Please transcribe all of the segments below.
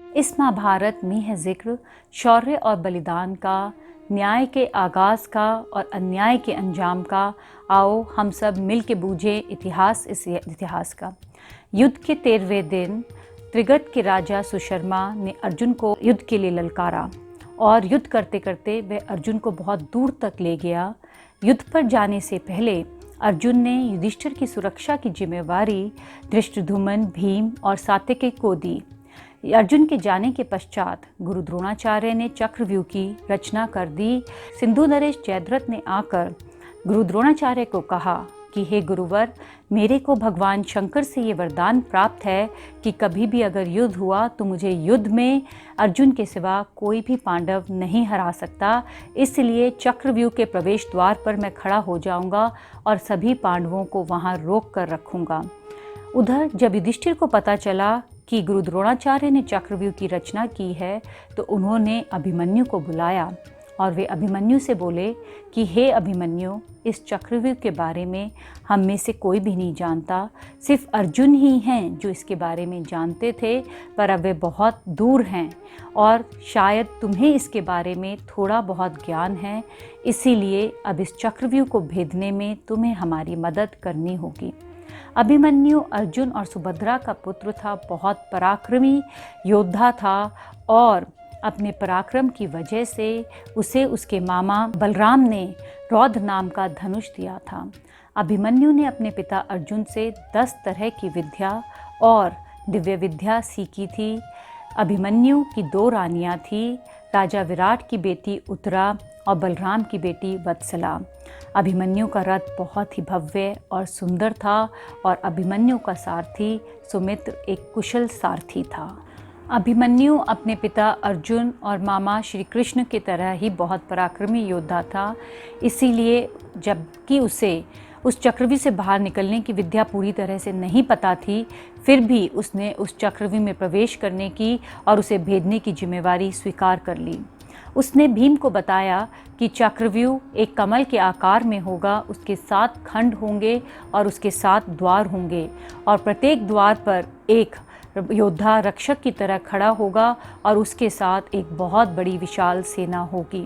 इस महाभारत में है जिक्र शौर्य और बलिदान का, न्याय के आगाज़ का और अन्याय के अंजाम का। आओ हम सब मिल के बूझे इस इतिहास का। युद्ध के 13वें दिन त्रिगत के राजा सुशर्मा ने अर्जुन को युद्ध के लिए ललकारा और युद्ध करते करते वह अर्जुन को बहुत दूर तक ले गया। युद्ध पर जाने से पहले अर्जुन ने युधिष्ठिर की सुरक्षा की जिम्मेवारी धृष्टद्युम्न, भीम और सात्यकी को दी। अर्जुन के जाने के पश्चात गुरु द्रोणाचार्य ने चक्रव्यूह की रचना कर दी। सिंधु नरेश जयद्रथ ने आकर गुरु द्रोणाचार्य को कहा कि हे गुरुवर, मेरे को भगवान शंकर से ये वरदान प्राप्त है कि कभी भी अगर युद्ध हुआ तो मुझे युद्ध में अर्जुन के सिवा कोई भी पांडव नहीं हरा सकता। इसलिए चक्रव्यूह के प्रवेश द्वार पर मैं खड़ा हो जाऊंगा और सभी पांडवों को वहां रोक कर रखूंगा। उधर जब युधिष्ठिर को पता चला कि गुरु द्रोणाचार्य ने चक्रव्यूह की रचना की है तो उन्होंने अभिमन्यु को बुलाया और वे अभिमन्यु से बोले कि हे अभिमन्यु, इस चक्रव्यूह के बारे में हम में से कोई भी नहीं जानता। सिर्फ अर्जुन ही हैं जो इसके बारे में जानते थे, पर अब वे बहुत दूर हैं और शायद तुम्हें इसके बारे में थोड़ा बहुत ज्ञान है। इसीलिए अब इस चक्रव्यूह को भेदने में तुम्हें हमारी मदद करनी होगी। अभिमन्यु अर्जुन और सुभद्रा का पुत्र था, बहुत पराक्रमी योद्धा था और अपने पराक्रम की वजह से उसे उसके मामा बलराम ने रौद्र नाम का धनुष दिया था। अभिमन्यु ने अपने पिता अर्जुन से 10 तरह की विद्या और दिव्य विद्या सीखी थी। अभिमन्यु की 2 रानियां थी, राजा विराट की बेटी उत्तरा और बलराम की बेटी वत्सला। अभिमन्यु का रथ बहुत ही भव्य और सुंदर था और अभिमन्यु का सारथी सुमित्र एक कुशल सारथी था। अभिमन्यु अपने पिता अर्जुन और मामा श्री कृष्ण की तरह ही बहुत पराक्रमी योद्धा था। इसीलिए जबकि उसे उस चक्रव्यूह से बाहर निकलने की विद्या पूरी तरह से नहीं पता थी, फिर भी उसने उस चक्रव्यूह में प्रवेश करने की और उसे भेदने की जिम्मेवारी स्वीकार कर ली। उसने भीम को बताया कि चक्रव्यूह एक कमल के आकार में होगा, उसके 7 खंड होंगे और उसके 7 द्वार होंगे और प्रत्येक द्वार पर एक योद्धा रक्षक की तरह खड़ा होगा और उसके साथ एक बहुत बड़ी विशाल सेना होगी।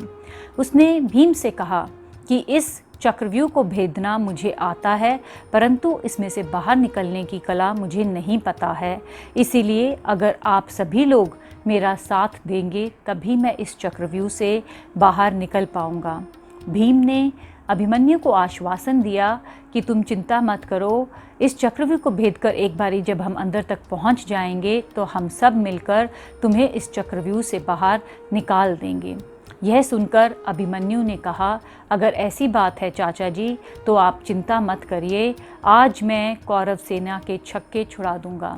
उसने भीम से कहा कि इस चक्रव्यूह को भेदना मुझे आता है, परंतु इसमें से बाहर निकलने की कला मुझे नहीं पता है। इसीलिए अगर आप सभी लोग मेरा साथ देंगे तभी मैं इस चक्रव्यूह से बाहर निकल पाऊंगा। भीम ने अभिमन्यु को आश्वासन दिया कि तुम चिंता मत करो, इस चक्रव्यूह को भेदकर एक बारी जब हम अंदर तक पहुंच जाएंगे तो हम सब मिलकर तुम्हें इस चक्रव्यूह से बाहर निकाल देंगे। यह सुनकर अभिमन्यु ने कहा, अगर ऐसी बात है चाचा जी तो आप चिंता मत करिए, आज मैं कौरव सेना के छक्के छुड़ा दूंगा।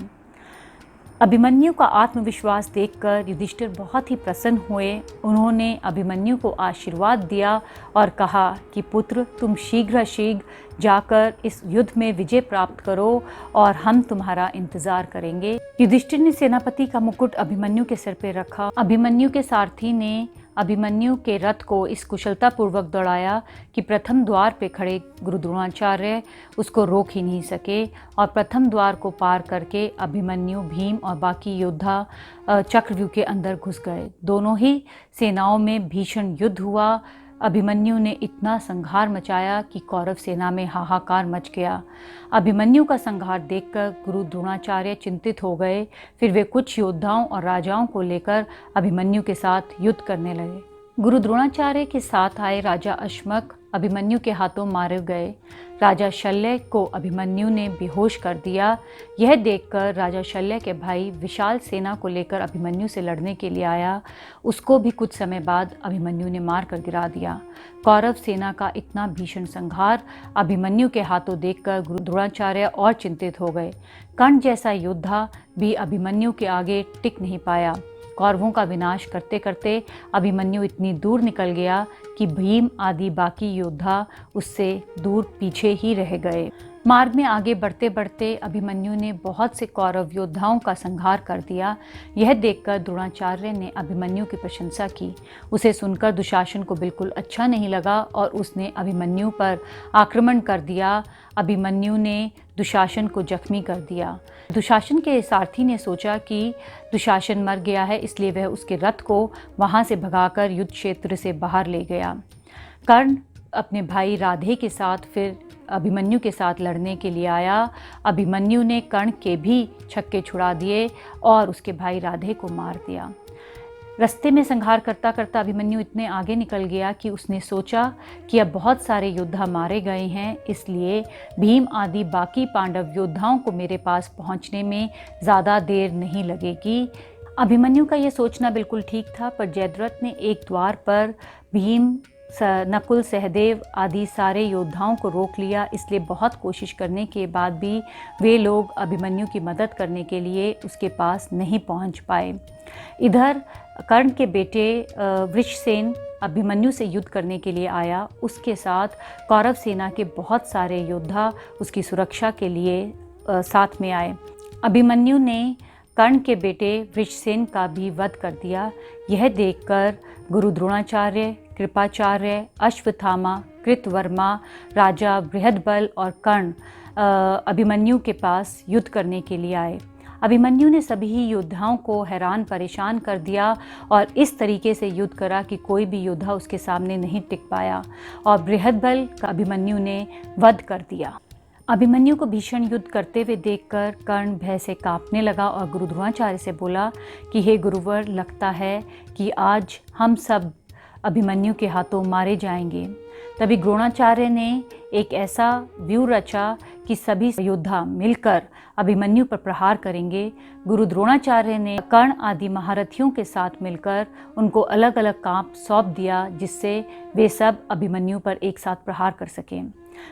अभिमन्यु का आत्मविश्वास देखकर युधिष्ठिर बहुत ही प्रसन्न हुए। उन्होंने अभिमन्यु को आशीर्वाद दिया और कहा कि पुत्र, तुम शीघ्र जाकर इस युद्ध में विजय प्राप्त करो और हम तुम्हारा इंतजार करेंगे। युधिष्ठिर ने सेनापति का मुकुट अभिमन्यु के सिर पर रखा। अभिमन्यु के सारथी ने अभिमन्यु के रथ को इस कुशलतापूर्वक दौड़ाया कि प्रथम द्वार पे खड़े गुरु द्रोणाचार्य उसको रोक ही नहीं सके और प्रथम द्वार को पार करके अभिमन्यु, भीम और बाकी योद्धा चक्रव्यूह के अंदर घुस गए। दोनों ही सेनाओं में भीषण युद्ध हुआ। अभिमन्यु ने इतना संहार मचाया कि कौरव सेना में हाहाकार मच गया। अभिमन्यु का संहार देखकर गुरु द्रोणाचार्य चिंतित हो गए। फिर वे कुछ योद्धाओं और राजाओं को लेकर अभिमन्यु के साथ युद्ध करने लगे। गुरु द्रोणाचार्य के साथ आए राजा अश्मक अभिमन्यु के हाथों मारे गए। राजा शल्य को अभिमन्यु ने बेहोश कर दिया। यह देखकर राजा शल्य के भाई विशाल सेना को लेकर अभिमन्यु से लड़ने के लिए आया। उसको भी कुछ समय बाद अभिमन्यु ने मार कर गिरा दिया। कौरव सेना का इतना भीषण संहार अभिमन्यु के हाथों देखकर गुरु द्रोणाचार्य और चिंतित हो गए। कर्ण जैसा योद्धा भी अभिमन्यु के आगे टिक नहीं पाया। कौरवों का विनाश करते करते अभिमन्यु इतनी दूर निकल गया कि भीम आदि बाकी योद्धा उससे दूर पीछे ही रह गए। मार्ग में आगे बढ़ते बढ़ते अभिमन्यु ने बहुत से कौरव योद्धाओं का संहार कर दिया। यह देखकर द्रोणाचार्य ने अभिमन्यु की प्रशंसा की। उसे सुनकर दुशासन को बिल्कुल अच्छा नहीं लगा और उसने अभिमन्यु पर आक्रमण कर दिया। अभिमन्यु ने दुशासन को जख्मी कर दिया। दुशासन के सारथी ने सोचा कि दुशासन मर गया है, इसलिए वह उसके रथ को वहाँ से भगाकर युद्ध क्षेत्र से बाहर ले गया। कर्ण अपने भाई राधे के साथ फिर अभिमन्यु के साथ लड़ने के लिए आया। अभिमन्यु ने कर्ण के भी छक्के छुड़ा दिए और उसके भाई राधे को मार दिया। रास्ते में संहार करता करता अभिमन्यु इतने आगे निकल गया कि उसने सोचा कि अब बहुत सारे योद्धा मारे गए हैं, इसलिए भीम आदि बाकी पांडव योद्धाओं को मेरे पास पहुंचने में ज़्यादा देर नहीं लगेगी। अभिमन्यु का यह सोचना बिल्कुल ठीक था, पर जयद्रथ ने एक द्वार पर भीम, नकुल, सहदेव आदि सारे योद्धाओं को रोक लिया। इसलिए बहुत कोशिश करने के बाद भी वे लोग अभिमन्यु की मदद करने के लिए उसके पास नहीं पहुंच पाए। इधर कर्ण के बेटे वृषसेन अभिमन्यु से युद्ध करने के लिए आया। उसके साथ कौरव सेना के बहुत सारे योद्धा उसकी सुरक्षा के लिए साथ में आए। अभिमन्यु ने कर्ण के बेटे वृषसेन का भी वध कर दिया। यह देखकर गुरु द्रोणाचार्य, कृपाचार्य, अश्वत्थामा, कृतवर्मा, राजा बृहदबल और कर्ण अभिमन्यु के पास युद्ध करने के लिए आए। अभिमन्यु ने सभी योद्धाओं को हैरान परेशान कर दिया और इस तरीके से युद्ध करा कि कोई भी योद्धा उसके सामने नहीं टिक पाया और बृहदबल का अभिमन्यु ने वध कर दिया। अभिमन्यु को भीषण युद्ध करते हुए देखकर कर्ण भय से कांपने लगा और गुरु द्रोणाचार्य से बोला कि हे गुरुवर, लगता है कि आज हम सब अभिमन्यु के हाथों मारे जाएंगे। तभी द्रोणाचार्य ने एक ऐसा व्यूह रचा कि सभी योद्धा मिलकर अभिमन्यु पर प्रहार करेंगे। गुरु द्रोणाचार्य ने कर्ण आदि महारथियों के साथ मिलकर उनको अलग अलग काम सौंप दिया, जिससे वे सब अभिमन्यु पर एक साथ प्रहार कर सकें।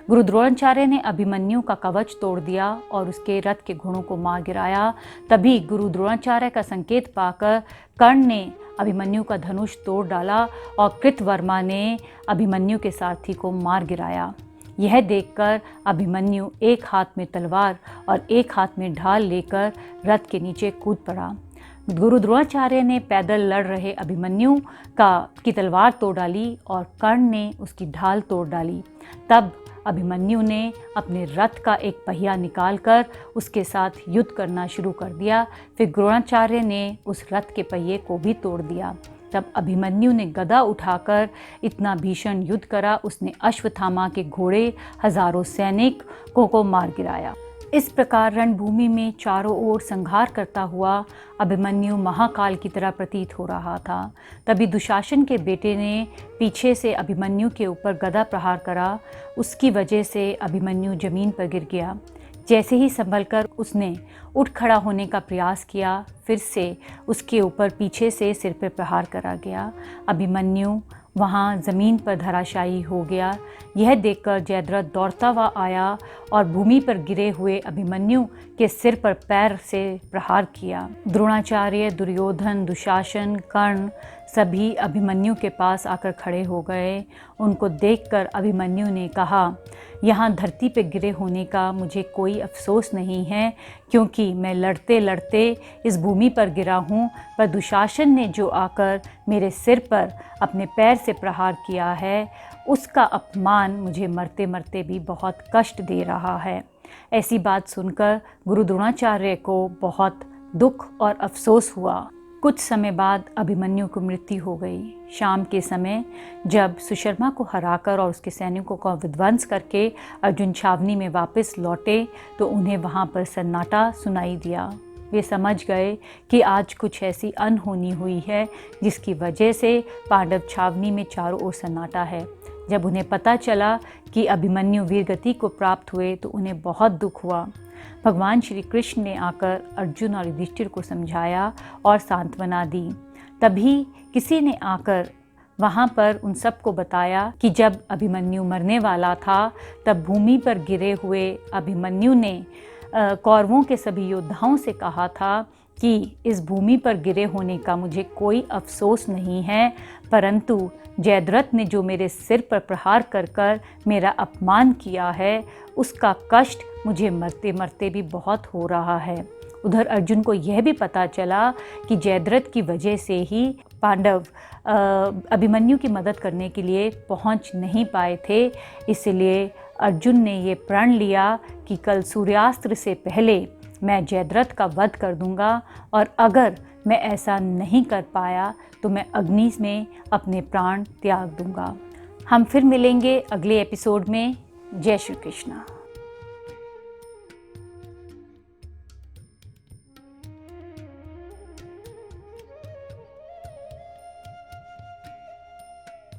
गुरु द्रोणाचार्य ने अभिमन्यु का कवच तोड़ दिया और उसके रथ के घोड़ों को मार गिराया। तभी गुरु द्रोणाचार्य का संकेत पाकर कर्ण ने अभिमन्यु का धनुष तोड़ डाला और कृतवर्मा ने अभिमन्यु के सारथी को मार गिराया। यह देखकर अभिमन्यु एक हाथ में तलवार और एक हाथ में ढाल लेकर रथ के नीचे कूद पड़ा। गुरु द्रोणाचार्य ने पैदल लड़ रहे अभिमन्यु की तलवार तोड़ डाली और कर्ण ने उसकी ढाल तोड़ डाली। तब अभिमन्यु ने अपने रथ का एक पहिया निकालकर उसके साथ युद्ध करना शुरू कर दिया। फिर द्रोणाचार्य ने उस रथ के पहिए को भी तोड़ दिया। तब अभिमन्यु ने गदा उठाकर इतना भीषण युद्ध करा, उसने अश्वत्थामा के घोड़े, हजारों सैनिकों को मार गिराया। इस प्रकार रणभूमि में चारों ओर संहार करता हुआ अभिमन्यु महाकाल की तरह प्रतीत हो रहा था। तभी दुशासन के बेटे ने पीछे से अभिमन्यु के ऊपर गदा प्रहार करा। उसकी वजह से अभिमन्यु जमीन पर गिर गया। जैसे ही संभलकर उसने उठ खड़ा होने का प्रयास किया, फिर से उसके ऊपर पीछे से सिर पर प्रहार करा गया। अभिमन्यु वहाँ ज़मीन पर धराशायी हो गया। यह देखकर जयद्रथ दौड़ता हुआ आया और भूमि पर गिरे हुए अभिमन्यु के सिर पर पैर से प्रहार किया। द्रोणाचार्य, दुर्योधन, दुशासन, कर्ण सभी अभिमन्यु के पास आकर खड़े हो गए। उनको देखकर अभिमन्यु ने कहा, यहाँ धरती पर गिरे होने का मुझे कोई अफसोस नहीं है, क्योंकि मैं लड़ते लड़ते इस भूमि पर गिरा हूँ, पर दुशासन ने जो आकर मेरे सिर पर अपने पैर से प्रहार किया है, उसका अपमान मुझे मरते मरते भी बहुत कष्ट दे रहा है। ऐसी बात सुनकर गुरु द्रोणाचार्य को बहुत दुख और अफसोस हुआ। कुछ समय बाद अभिमन्यु को मृत्यु हो गई। शाम के समय जब सुशर्मा को हराकर और उसके सैनिकों का विध्वंस करके अर्जुन छावनी में वापस लौटे तो उन्हें वहाँ पर सन्नाटा सुनाई दिया। वे समझ गए कि आज कुछ ऐसी अनहोनी हुई है जिसकी वजह से पांडव छावनी में चारों ओर सन्नाटा है। जब उन्हें पता चला कि अभिमन्यु वीरगति को प्राप्त हुए तो उन्हें बहुत दुख हुआ। भगवान श्री कृष्ण ने आकर अर्जुन और युधिष्ठिर को समझाया और सांत्वना दी। तभी किसी ने आकर वहाँ पर उन सबको बताया कि जब अभिमन्यु मरने वाला था तब भूमि पर गिरे हुए अभिमन्यु ने कौरवों के सभी योद्धाओं से कहा था कि इस भूमि पर गिरे होने का मुझे कोई अफसोस नहीं है, परंतु जयद्रथ ने जो मेरे सिर पर प्रहार कर कर मेरा अपमान किया है, उसका कष्ट मुझे मरते मरते भी बहुत हो रहा है। उधर अर्जुन को यह भी पता चला कि जयद्रथ की वजह से ही पांडव अभिमन्यु की मदद करने के लिए पहुंच नहीं पाए थे। इसलिए अर्जुन ने ये प्रण लिया कि कल सूर्यास्त से पहले मैं जयद्रथ का वध कर दूंगा, और अगर मैं ऐसा नहीं कर पाया तो मैं अग्नि में अपने प्राण त्याग दूंगा। हम फिर मिलेंगे अगले एपिसोड में। जय श्री कृष्ण।